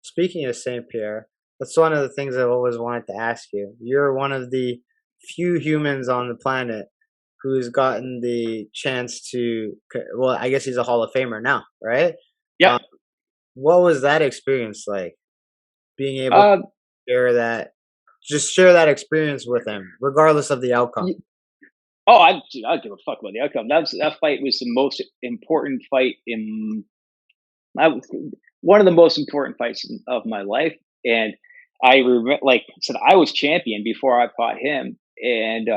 Speaking of St. Pierre, that's one of the things I've always wanted to ask you. You're one of the few humans on the planet who's gotten the chance to, well, I guess he's a Hall of Famer now, right? Yep. Um, what was that experience like? Being able to Uh, share that, just share that experience with him, regardless of the outcome. y- oh, I don't give a fuck about the outcome. That fight was the most important fight I, one of the most important fights of my life. And I remember, like I said, I was champion before I fought him. And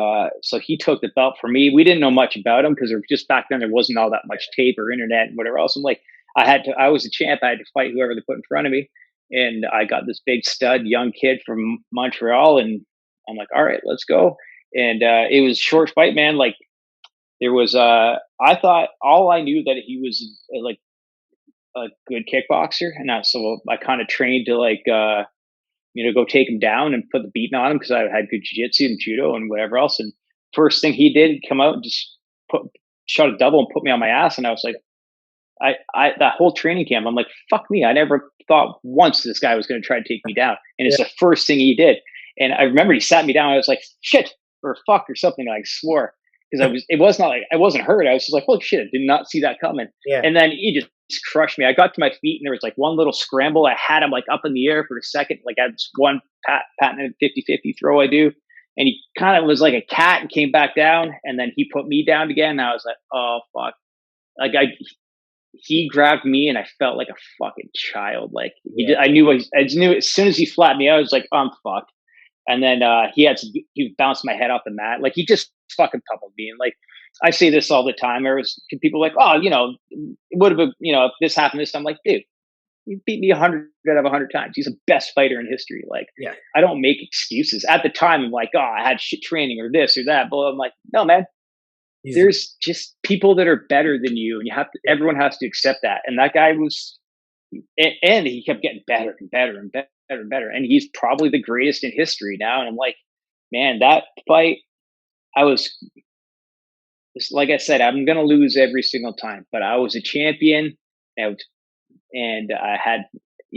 so he took the belt from me. We didn't know much about him because just back then there wasn't all that much tape or internet and whatever else. I'm like, I was a champ. I had to fight whoever they put in front of me. And I got this big stud young kid from Montreal. And I'm like, all right, let's go. And it was a short fight, man. Like there was, I thought all I knew that he was like a good kickboxer, and so I kind of trained to go take him down and put the beating on him because I had good jiu-jitsu and judo and whatever else. And first thing he did, come out and just put shot a double and put me on my ass, and I was like, I that whole training camp, I'm like, fuck me, I never thought once this guy was going to try to take me down, and Yeah, it's the first thing he did. And I remember he sat me down. I was like, shit or fuck or something. I swore because it was not like I wasn't hurt. I was just like, holy shit, I did not see that coming. yeah. And then he just crushed me. I got to my feet and there was like one little scramble. I had him like up in the air for a second. Like I had this one patented 50-50 throw I do. And he kind of was like a cat and came back down. And then he put me down again. And I was like, oh, fuck. Like he grabbed me and I felt like a fucking child. Like Yeah. I just knew as soon as he flattened me, I was like, I'm fucked. And then he bounced my head off the mat. Like he just fucking pummeled me. And like I say this all the time. There was people like, oh, it would have been, if this happened this time. I'm like, dude, he beat me 100 out of 100 times. He's the best fighter in history. Like Yeah. I don't make excuses. At the time, I'm like, oh, I had shit training or this or that. But I'm like, no, man. He's There's just people that are better than you, and yeah. everyone has to accept that. And that guy was, and he kept getting better and better and better and better. And he's probably the greatest in history now. And I'm like, man, that fight, I was, like I said, I'm going to lose every single time, but I was a champion and I had,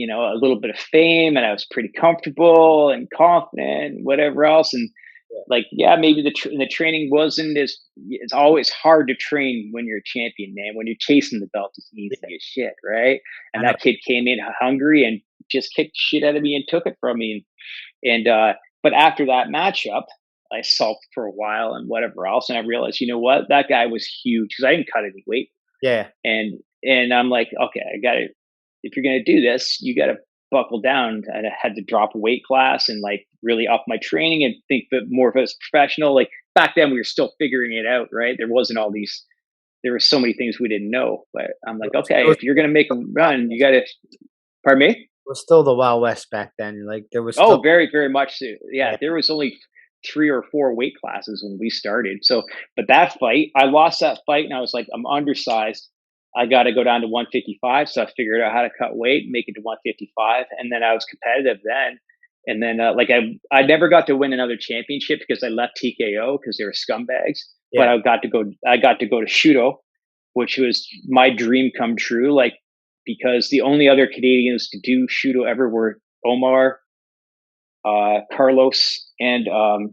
a little bit of fame and I was pretty comfortable and confident, whatever else. And Yeah. like, yeah, maybe the training wasn't as, it's always hard to train when you're a champion, man. When you're chasing the belt, it's easy Yeah. as shit, right? I And know. that kid came in hungry and just kicked shit out of me and took it from me. And but after that matchup, I sulked for a while and whatever else, and I realized, you know what, that guy was huge because I didn't cut any weight, Yeah. and I'm like, okay, I got to, if you're gonna do this, you got to buckle down. And I had to drop a weight class and like really up my training and think that more of it as a professional. Like back then, we were still figuring it out, right? There wasn't all these. There were so many things we didn't know, but I'm It like, was, okay, if you're gonna make a run, you got to. Pardon me? still the Wild West back then. Like there was still Oh, very, very much so. Yeah, yeah. there was only 3 or 4 weight classes when we started. So, but that fight, I lost that fight, and I was like, I'm undersized. I got to go down to 155. So I figured out how to cut weight, make it to 155, and then I was competitive then. And then, like I never got to win another championship because I left TKO because they were scumbags. But Yeah. I got to go to Shudo, which was my dream come true. Like because the only other Canadians to do Shudo ever were Omar, Carlos, and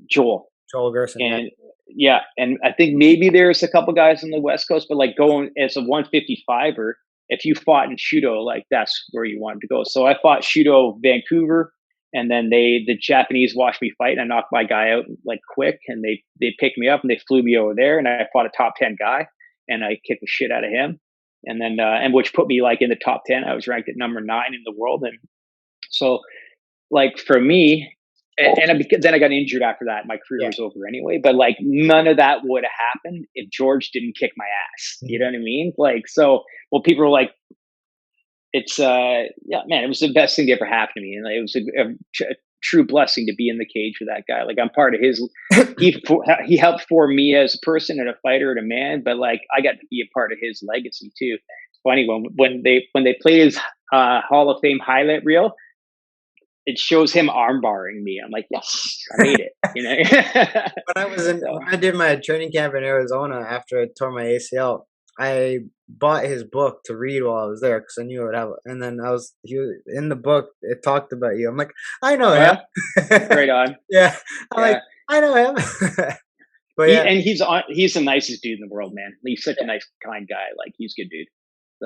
Joel. Joel Gerson, yeah. And yeah, and I think maybe there's a couple guys on the West Coast, but like going as a 155er, if you fought in Shudo, like that's where you wanted to go. So I fought Shudo Vancouver, and then the Japanese watched me fight, and I knocked my guy out like quick, and they picked me up and they flew me over there, and I fought a top 10 guy, and I kicked the shit out of him, and then and which put me like in the top 10. I was ranked at number 9 in the world, and so like for me, then I got injured after that. My career Yeah. was over anyway. But like none of that would have happened if George didn't kick my ass. You know Mhm. what I mean? Like so. Well, people were like, "It's yeah, man, it was the best thing that ever happened to me, and like, it was a true blessing to be in the cage with that guy. Like I'm part of his. He helped form me as a person and a fighter and a man, but like I got to be a part of his legacy too. It's funny when they played his Hall of Fame highlight reel, it shows him armbarring me. I'm like, yes, I made it. When I was in So when I did my training camp in Arizona after I tore my ACL, I bought his book to read while I was there because I knew I would have. And then he was in the book. It talked about you. I'm like, I know Oh him. yeah, right on. Yeah, I'm like, Yeah, I know him. But he yeah, and he's the nicest dude in the world, man. He's such a yeah, nice, kind guy. Like he's a good dude.